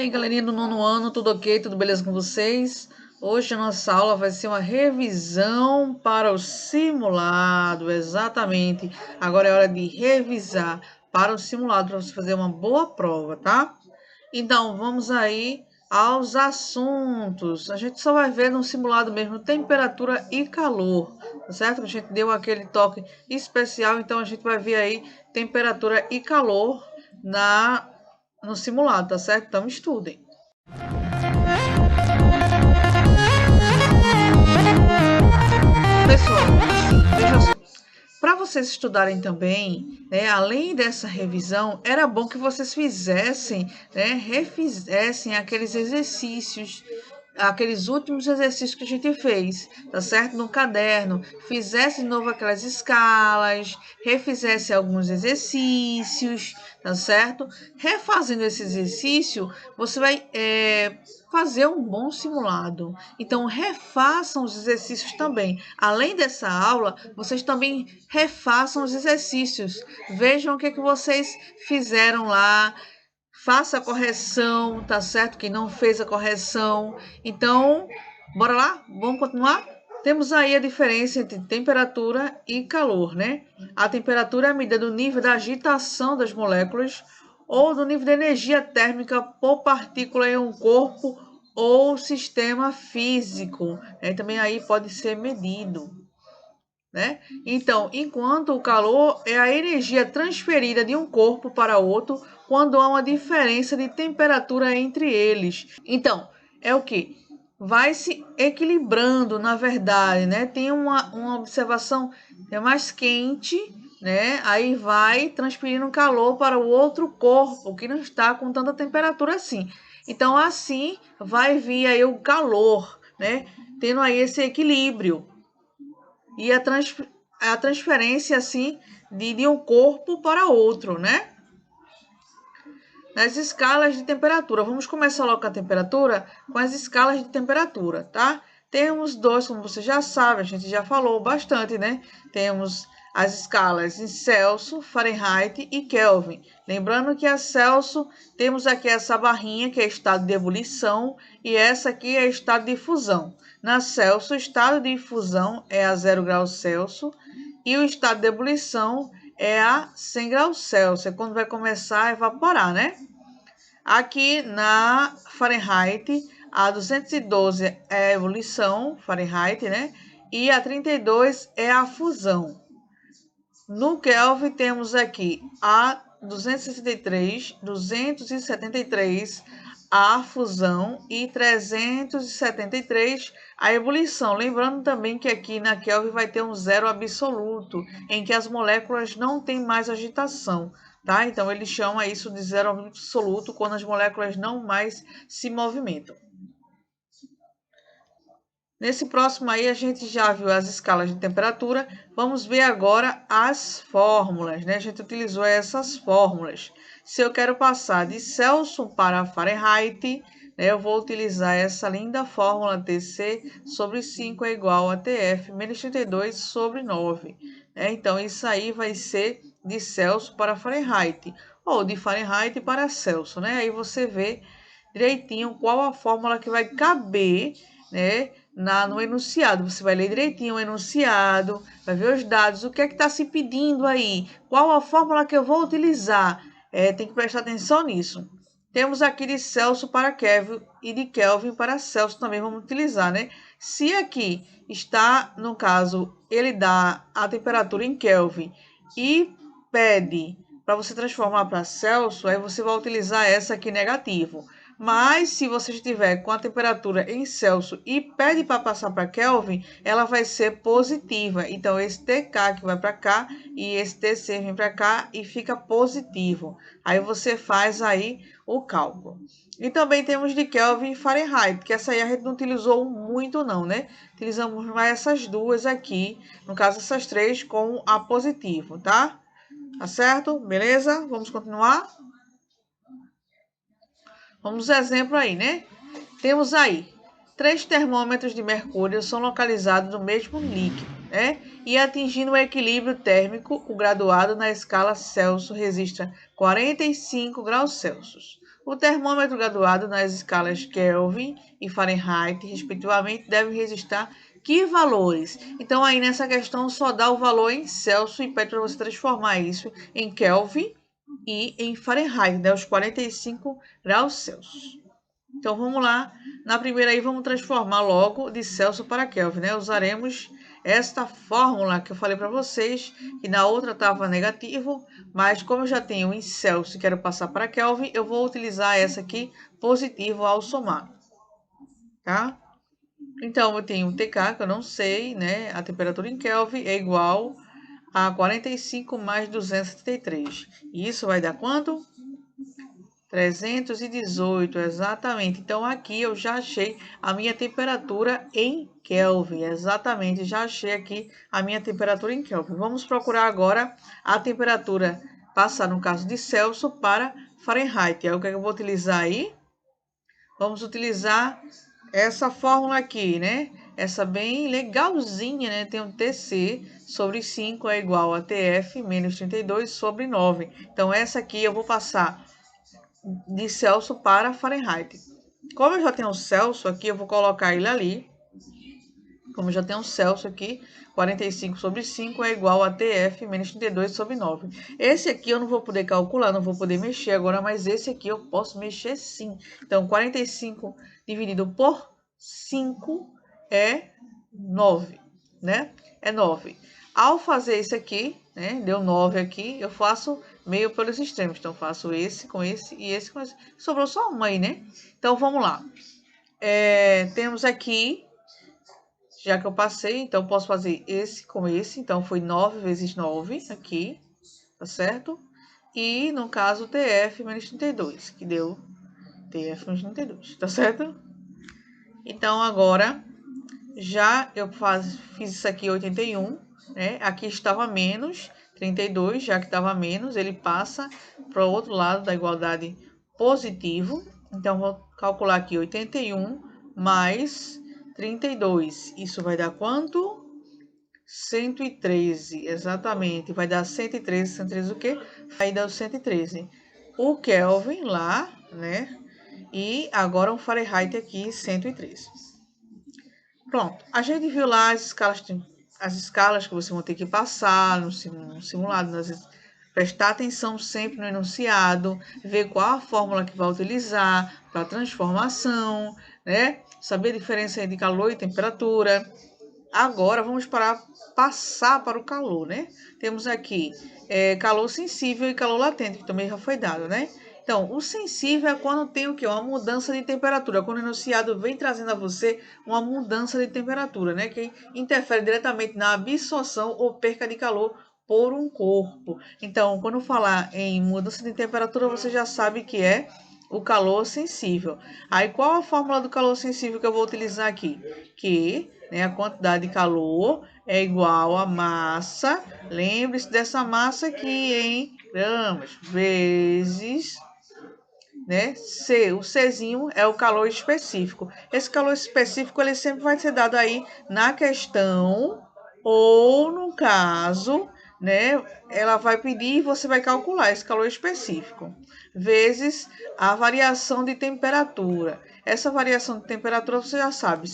aí, galerinha do nono ano, tudo ok? Tudo beleza com vocês? Hoje a nossa aula vai ser uma revisão para o simulado, exatamente. Agora é hora de revisar para o simulado, para você fazer uma boa prova, tá? Então, vamos aí aos assuntos. A gente só vai ver no simulado mesmo temperatura e calor, tá certo? A gente deu aquele toque especial, então a gente vai ver aí temperatura e calor no simulado, tá certo? Então estudem. Pessoal, veja só. Para vocês estudarem também, né, além dessa revisão, era bom que vocês fizessem, né, refizessem aqueles exercícios, aqueles últimos exercícios que a gente fez, tá certo? No caderno, fizesse de novo aquelas escalas, refizesse alguns exercícios, tá certo? Refazendo esse exercício, você vai fazer um bom simulado. Então, refaçam os exercícios também. Além dessa aula, vocês também refaçam os exercícios. Vejam o que vocês fizeram lá. Faça a correção, tá certo? Quem não fez a correção. Então, bora lá? Vamos continuar? Temos aí a diferença entre temperatura e calor, né? A temperatura é a medida do nível da agitação das moléculas ou do nível de energia térmica por partícula em um corpo ou sistema físico. Também aí pode ser medido, né? Então, enquanto o calor é a energia transferida de um corpo para outro quando há uma diferença de temperatura entre eles. Então, é o que? Vai se equilibrando, na verdade, né? Tem uma observação, é mais quente, né? Aí vai transferindo calor para o outro corpo, que não está com tanta temperatura assim. Então, assim, vai vir aí o calor, né? Tendo aí esse equilíbrio. E a transferência, assim, de um corpo para outro, né? Nas escalas de temperatura. Vamos começar logo com a temperatura, com as escalas de temperatura, tá? Temos dois, como você já sabe, a gente já falou bastante, né? Temos as escalas em Celsius, Fahrenheit e Kelvin. Lembrando que a Celsius, temos aqui essa barrinha, que é estado de ebulição, e essa aqui é estado de fusão. Na Celsius, o estado de fusão é a 0 graus Celsius e o estado de ebulição é a 100 graus Celsius, é quando vai começar a evaporar, né? Aqui na Fahrenheit, a 212 é a ebulição, Fahrenheit, né? E a 32 é a fusão. No Kelvin, temos aqui a 273 a fusão e 373 a ebulição. Lembrando também que aqui na Kelvin vai ter um zero absoluto, em que as moléculas não têm mais agitação, tá? Então, ele chama isso de zero absoluto quando as moléculas não mais se movimentam. Nesse próximo aí, a gente já viu as escalas de temperatura. Vamos ver agora as fórmulas, né? A gente utilizou essas fórmulas. Se eu quero passar de Celsius para Fahrenheit, né, eu vou utilizar essa linda fórmula TC sobre 5 é igual a TF menos 32 sobre 9. Né? Então, isso aí vai ser de Celsius para Fahrenheit, ou de Fahrenheit para Celsius, né? Aí você vê direitinho qual a fórmula que vai caber, né, no enunciado. Você vai ler direitinho o enunciado, vai ver os dados, o que é que está se pedindo aí, qual a fórmula que eu vou utilizar. Tem que prestar atenção nisso. Temos aqui de Celsius para Kelvin e de Kelvin para Celsius também vamos utilizar, né? Se aqui está, no caso, ele dá a temperatura em Kelvin e pede para você transformar para Celsius, aí você vai utilizar essa aqui negativo. Mas se você estiver com a temperatura em Celsius e pede para passar para Kelvin, ela vai ser positiva. Então, esse TK que vai para cá e esse TC vem para cá e fica positivo. Aí você faz aí o cálculo. E também temos de Kelvin e Fahrenheit, que essa aí a gente não utilizou muito não, né? Utilizamos mais essas duas aqui, no caso essas três com a positivo, tá? Tá certo? Beleza? Vamos continuar? Vamos exemplo aí, né? Temos aí 3 termômetros de mercúrio são localizados no mesmo líquido, né? E atingindo o equilíbrio térmico, o graduado na escala Celsius registra 45 graus Celsius. O termômetro graduado nas escalas Kelvin e Fahrenheit, respectivamente, deve registrar que valores? Então, aí nessa questão só dá o valor em Celsius e pede para você transformar isso em Kelvin e em Fahrenheit, né? Os 45 graus Celsius. Então, vamos lá. Na primeira aí, vamos transformar logo de Celsius para Kelvin, né? Usaremos esta fórmula que eu falei para vocês, que na outra estava negativo, mas como eu já tenho em Celsius e quero passar para Kelvin, eu vou utilizar essa aqui positivo ao somar, tá? Então, eu tenho o TK, que eu não sei, né? A temperatura em Kelvin é igual a 45 mais 273. E isso vai dar quanto? 318, exatamente. Então, aqui eu já achei a minha temperatura em Kelvin. Exatamente, já achei aqui a minha temperatura em Kelvin. Vamos procurar agora a temperatura, passar no caso de Celsius para Fahrenheit. Aí, o que eu vou utilizar aí? Vamos utilizar essa fórmula aqui, né? Essa bem legalzinha, né? Tem um TC sobre 5 é igual a TF menos 32 sobre 9. Então, essa aqui eu vou passar de Celsius para Fahrenheit. Como eu já tenho o Celsius aqui, eu vou colocar ele ali. Como eu já tenho o Celsius aqui, 45 sobre 5 é igual a TF menos 32 sobre 9. Esse aqui eu não vou poder calcular, não vou poder mexer agora, mas esse aqui eu posso mexer sim. Então, 45 dividido por 5 é 9, né? É 9. Ao fazer isso aqui, né? Deu 9 aqui, eu faço meio pelos extremos. Então, faço esse com esse e esse com esse. Sobrou só uma aí, né? Então, vamos lá. Temos aqui, já que eu passei, então posso fazer esse com esse. Então, foi 9 vezes 9 aqui, tá certo? E, no caso, TF menos 32, que deu TF menos 32, tá certo? Então, agora, já eu fiz isso aqui 81, né? Aqui estava menos 32, já que estava menos, ele passa para o outro lado da igualdade positivo. Então, vou calcular aqui 81 mais 32. Isso vai dar quanto? 113, exatamente. Vai dar 113, 113 o quê? Vai dar o 113. O Kelvin lá, né? E agora o Fahrenheit aqui, 103. Pronto, a gente viu lá as escalas que você vai ter que passar no simulado, prestar atenção sempre no enunciado, ver qual a fórmula que vai utilizar para a transformação, né? Saber a diferença entre calor e temperatura. Agora vamos passar para o calor, né? Temos aqui calor sensível e calor latente, que também já foi dado, né? Então, o sensível é quando tem o quê? Uma mudança de temperatura. Quando o enunciado vem trazendo a você uma mudança de temperatura, né? Que interfere diretamente na absorção ou perca de calor por um corpo. Então, quando falar em mudança de temperatura, você já sabe que é o calor sensível. Aí, qual a fórmula do calor sensível que eu vou utilizar aqui? Que, né, a quantidade de calor é igual a massa. Lembre-se dessa massa aqui em gramas, vezes, né? C, o Czinho é o calor específico. Esse calor específico ele sempre vai ser dado aí na questão ou no caso, né? Ela vai pedir e você vai calcular esse calor específico vezes a variação de temperatura. Essa variação de temperatura você já sabe,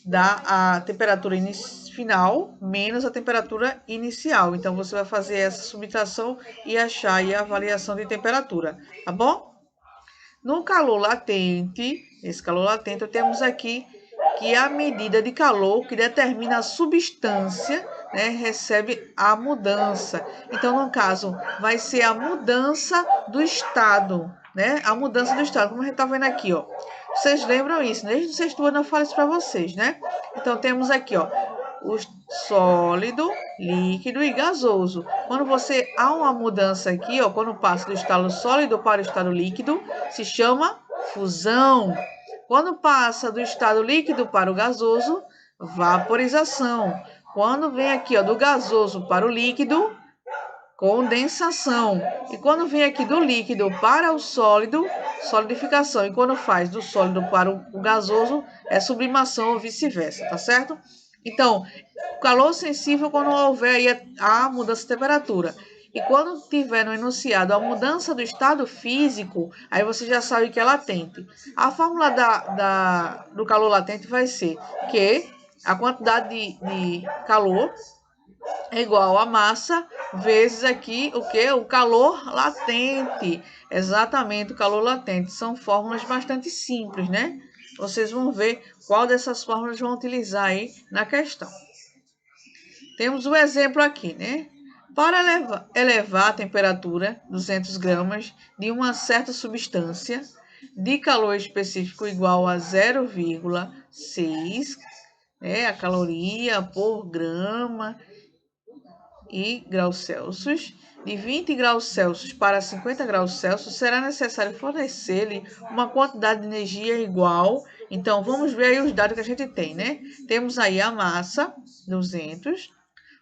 dá a temperatura final menos a temperatura inicial. Então você vai fazer essa subtração e achar aí a variação de temperatura, tá bom? No calor latente, esse calor latente, temos aqui que a medida de calor que determina a substância, né, recebe a mudança. Então, no caso, vai ser a mudança do estado, né? A mudança do estado, como a gente está vendo aqui, ó. Vocês lembram isso? Desde o sexto ano eu falo isso para vocês, né? Então, temos aqui, ó, o sólido, líquido e gasoso. Quando há uma mudança aqui, ó, quando passa do estado sólido para o estado líquido, se chama fusão. Quando passa do estado líquido para o gasoso, vaporização. Quando vem aqui, ó, do gasoso para o líquido, condensação. E quando vem aqui do líquido para o sólido, solidificação. E quando faz do sólido para o gasoso, é sublimação ou vice-versa, tá certo? Então, calor sensível quando houver aí a mudança de temperatura. E quando tiver no enunciado a mudança do estado físico, aí você já sabe que é latente. A fórmula do calor latente vai ser que a quantidade de calor é igual a massa vezes aqui o que? O calor latente. Exatamente, o calor latente. São fórmulas bastante simples, né? Vocês vão ver qual dessas fórmulas vão utilizar aí na questão. Temos um exemplo aqui, né? Para elevar a temperatura, 200 gramas, de uma certa substância, de calor específico igual a 0,6, né, a caloria por grama e graus Celsius, de 20 graus Celsius para 50 graus Celsius, será necessário fornecer-lhe uma quantidade de energia igual. Então, vamos ver aí os dados que a gente tem, né? Temos aí a massa, 200,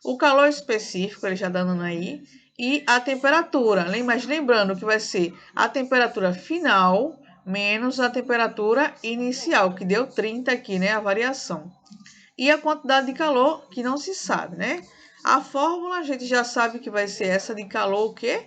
o calor específico, ele já dando aí, e a temperatura. Mas lembrando que vai ser a temperatura final menos a temperatura inicial, que deu 30 aqui, né? A variação. E a quantidade de calor, que não se sabe, né? A fórmula a gente já sabe que vai ser essa de calor o quê?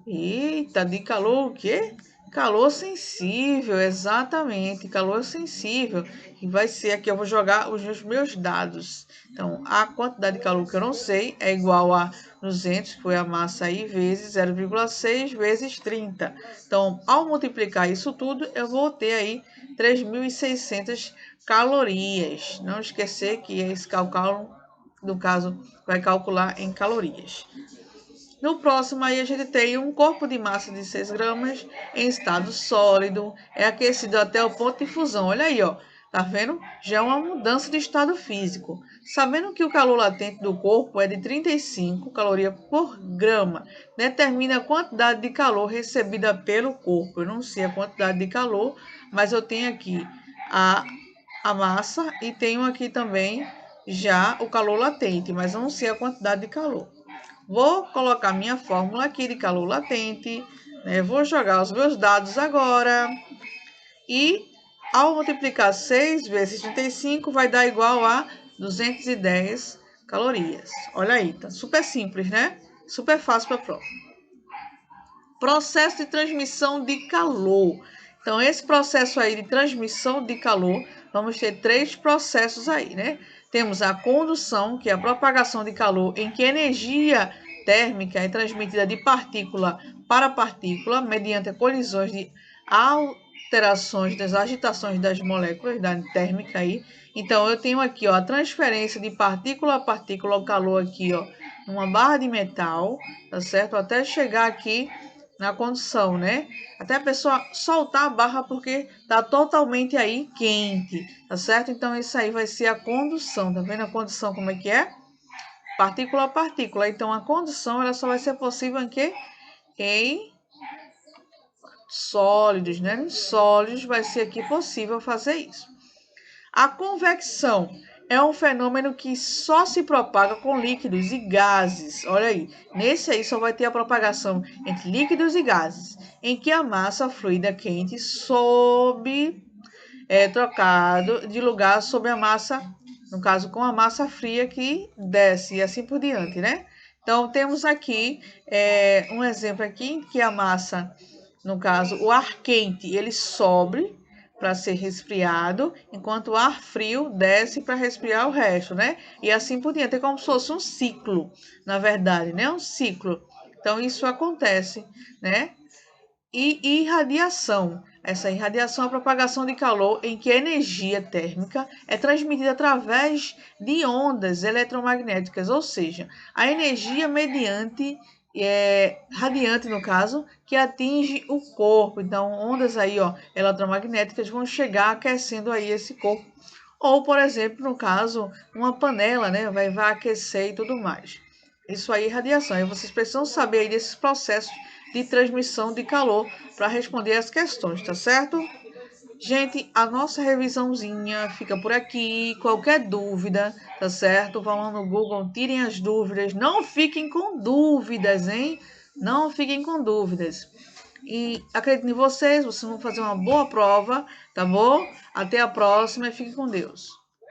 Eita, de calor o quê? Calor sensível, exatamente, calor sensível. E vai ser aqui, eu vou jogar os meus dados. Então, a quantidade de calor que eu não sei é igual a 200, que foi a massa aí, vezes 0,6 vezes 30. Então, ao multiplicar isso tudo, eu vou ter aí 3.600 calorias. Não esquecer que esse cálculo, no caso, vai calcular em calorias. No próximo aí a gente tem um corpo de massa de 6 gramas em estado sólido, é aquecido até o ponto de fusão. Olha aí, ó. Tá vendo? Já é uma mudança de estado físico. Sabendo que o calor latente do corpo é de 35 calorias por grama, determina a quantidade de calor recebida pelo corpo. Eu não sei a quantidade de calor, mas eu tenho aqui a massa e tenho aqui também já o calor latente, mas não sei a quantidade de calor. Vou colocar minha fórmula aqui de calor latente, né? Vou jogar os meus dados agora. E ao multiplicar 6 vezes 35 vai dar igual a 210 calorias. Olha aí, tá super simples, né? Super fácil para a prova. Processo de transmissão de calor. Então, esse processo aí de transmissão de calor, vamos ter 3 processos aí, né? Temos a condução, que é a propagação de calor, em que energia térmica é transmitida de partícula para partícula, mediante colisões de alterações das agitações das moléculas da térmica aí. Então, eu tenho aqui, ó, a transferência de partícula a partícula, o calor aqui, ó, numa barra de metal, tá certo? Até chegar aqui na condução, né? Até a pessoa soltar a barra porque tá totalmente aí quente, tá certo? Então, isso aí vai ser a condução, tá vendo a condução como é que é? Partícula a partícula. Então, a condução, ela só vai ser possível em quê? Em sólidos, né? Em sólidos vai ser aqui possível fazer isso. A convecção é um fenômeno que só se propaga com líquidos e gases. Olha aí, nesse aí só vai ter a propagação entre líquidos e gases, em que a massa fluida quente trocado de lugar sobre a massa, no caso com a massa fria que desce e assim por diante, né? Então temos aqui um exemplo aqui que a massa, no caso o ar quente, ele sobe para ser resfriado, enquanto o ar frio desce para resfriar o resto, né? E assim por diante, é como se fosse um ciclo, na verdade, né? Um ciclo. Então isso acontece, né? E irradiação. Essa irradiação é a propagação de calor em que a energia térmica é transmitida através de ondas eletromagnéticas, ou seja, a energia radiante, no caso, que atinge o corpo. Então, ondas aí, ó, eletromagnéticas vão chegar aquecendo aí esse corpo. Ou, por exemplo, no caso, uma panela, né, vai aquecer e tudo mais. Isso aí é radiação. E vocês precisam saber aí desses processos de transmissão de calor para responder as questões, tá certo? Gente, a nossa revisãozinha fica por aqui. Qualquer dúvida, tá certo? Vão lá no Google, tirem as dúvidas. Não fiquem com dúvidas, hein? Não fiquem com dúvidas. E acredito em vocês vão fazer uma boa prova, tá bom? Até a próxima e fiquem com Deus.